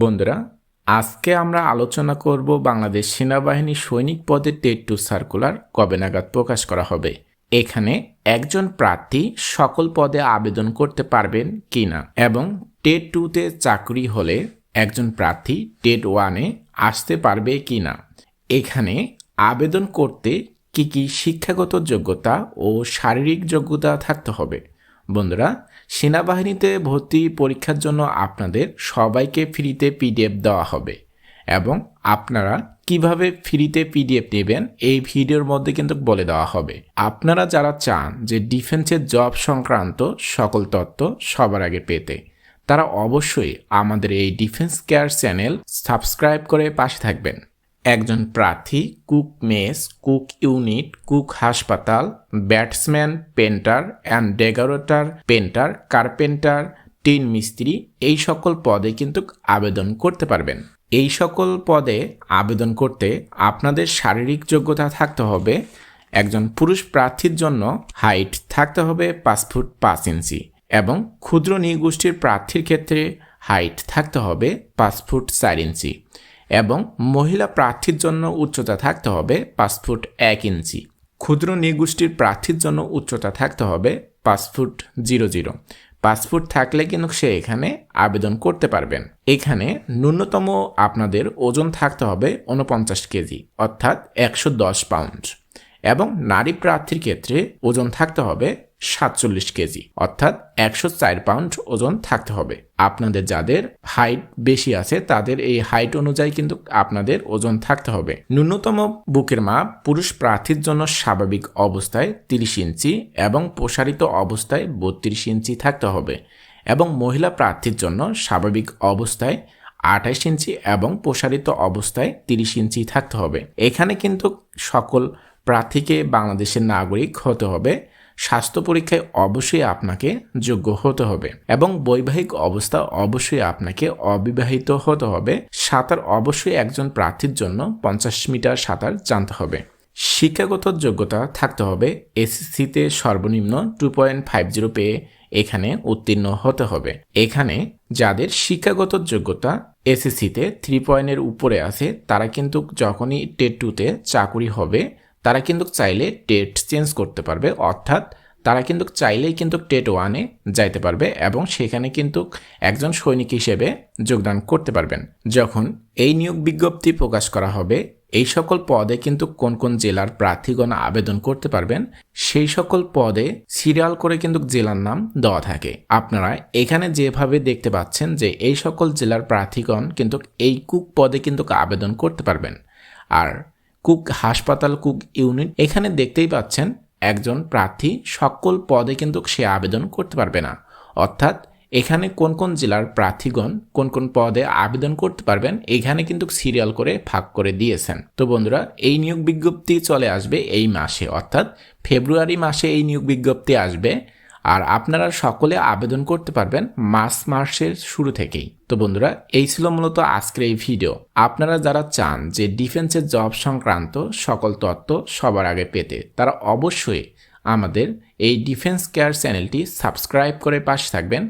বন্ধুরা, আজকে আমরা আলোচনা করব বাংলাদেশ সেনাবাহিনী সৈনিক পদে টেট 2 সার্কুলার কবে নাগাদ প্রকাশ করা হবে। এখানে একজন প্রার্থী সকল পদে আবেদন করতে পারবেন কিনা এবং টেট 2-তে চাকরি হলে একজন প্রার্থী টেট 1-এ আসতে পারবে কিনা। এখানে আবেদন করতে কি শিক্ষাগত যোগ্যতা ও শারীরিক যোগ্যতা থাকতে হবে। বন্ধুরা, সেনাবাহিনীতে ভর্তি পরীক্ষার জন্য আপনাদের সবাইকে ফ্রিতে পিডিএফ দেওয়া হবে এবং আপনারা কিভাবে ফ্রিতে পিডিএফ নেবেন এই ভিডিওর মধ্যে কিন্তু বলে দেওয়া হবে। আপনারা যারা চান যে ডিফেন্সের জব সংক্রান্ত সকল তথ্য সবার আগে পেতে, তারা অবশ্যই আমাদের এই ডিফেন্স কেয়ার চ্যানেল সাবস্ক্রাইব করে পাশে থাকবেন। একজন প্রার্থী cook mess, cook unit, cook হাসপাতাল, batsman, painter and decorator, painter, carpenter, tin মিস্ত্রি এই সকল পদে কিন্তু আবেদন করতে পারবেন। এই সকল পদে আবেদন করতে আপনাদের শারীরিক যোগ্যতা থাকতে হবে। একজন পুরুষ প্রার্থীর জন্য হাইট থাকতে হবে 5 ফুট 5 ইঞ্চি এবং ক্ষুদ্র নৃগোষ্ঠীর প্রার্থীর ক্ষেত্রে হাইট থাকতে হবে 5 ফুট 4 ইঞ্চি এবং মহিলা প্রার্থীর জন্য উচ্চতা থাকতে হবে 5 ফুট 1 ইঞ্চি। ক্ষুদ্র নৃগোষ্ঠীর প্রার্থীর জন্য উচ্চতা থাকতে হবে 5 ফুট 00। 5 ফুট থাকলে কিন্তু সে এখানে আবেদন করতে পারবেন। এখানে ন্যূনতম আপনাদের ওজন থাকতে হবে 49 কেজি অর্থাৎ 110 পাউন্ড এবং নারী প্রার্থীর ক্ষেত্রে ওজন থাকতে হবে 47 কেজি অর্থাৎ 104 পাউন্ড ওজন থাকতে হবে। আপনাদের যাদের হাইট বেশি আছে তাদের এই হাইট অনুযায়ী কিন্তু আপনাদের ওজন থাকতে হবে। ন্যূনতম বুকের মাপ পুরুষ প্রার্থীর জন্য স্বাভাবিক অবস্থায় 30 ইঞ্চি এবং প্রসারিত অবস্থায় 32 ইঞ্চি থাকতে হবে এবং মহিলা প্রার্থীর জন্য স্বাভাবিক অবস্থায় 28 ইঞ্চি এবং প্রসারিত অবস্থায় 30 ইঞ্চি থাকতে হবে। এখানে কিন্তু সকল প্রার্থীকে বাংলাদেশের নাগরিক হতে হবে। স্বাস্থ্য পরীক্ষায় অবশ্যই আপনাকে যোগ্য হতে হবে এবং বৈবাহিক অবস্থা অবশ্যই আপনাকে অবিবাহিত হতে হবে। সাঁতার অবশ্যই একজন প্রার্থীর জন্য 50 মিটার সাঁতার জানতে হবে। শিক্ষাগত যোগ্যতা থাকতে হবে এসএসসিতে সর্বনিম্ন 2.50 পেয়ে এখানে উত্তীর্ণ হতে হবে। এখানে যাদের শিক্ষাগত যোগ্যতা এসএসসিতে 3 পয়েন্টের উপরে আছে তারা কিন্তু যখনই টেট 2-তে চাকরি হবে তারা কিন্তু চাইলে টেট চেঞ্জ করতে পারবে, অর্থাৎ তারা কিন্তু চাইলেই কিন্তু টেট 1-এ যাইতে পারবে এবং সেখানে কিন্তু একজন সৈনিক হিসেবে যোগদান করতে পারবেন। যখন এই নিয়োগ বিজ্ঞপ্তি প্রকাশ করা হবে এই সকল পদে কিন্তু কোন কোন জেলার প্রার্থীগণ আবেদন করতে পারবেন সেই সকল পদে সিরিয়াল করে কিন্তু জেলার নাম দেওয়া থাকে। আপনারা এখানে যেভাবে দেখতে পাচ্ছেন যে এই সকল জেলার প্রার্থীগণ কিন্তু এই কুক পদে কিন্তু আবেদন করতে পারবেন। আর কুক হাসপাতাল, কুক ইউনিট এখানে দেখতেই পাচ্ছেন একজন প্রার্থী সকল পদে কিন্তু সে আবেদন করতে পারবে না, অর্থাৎ এখানে কোন কোন জেলার প্রার্থীগণ কোন কোন পদে আবেদন করতে পারবেন এখানে কিন্তু সিরিয়াল করে ভাগ করে দিয়েছেন। তো বন্ধুরা, এই নিয়োগ বিজ্ঞপ্তি চলে আসবে এই মাসে, অর্থাৎ ফেব্রুয়ারি মাসে এই নিয়োগ বিজ্ঞপ্তি আসবে আর আপনারা সকলে আবেদন করতে পারবেন মার্চ মাসের শুরু থেকেই। তো বন্ধুরা, এই ছিল মূলত আজকের এই ভিডিও। আপনারা যারা চান যে ডিফেন্সের জব সংক্রান্ত সকল তথ্য সবার আগে পেতে তারা অবশ্যই আমাদের এই ডিফেন্স কেয়ার চ্যানেলটি সাবস্ক্রাইব করে পাশে থাকবেন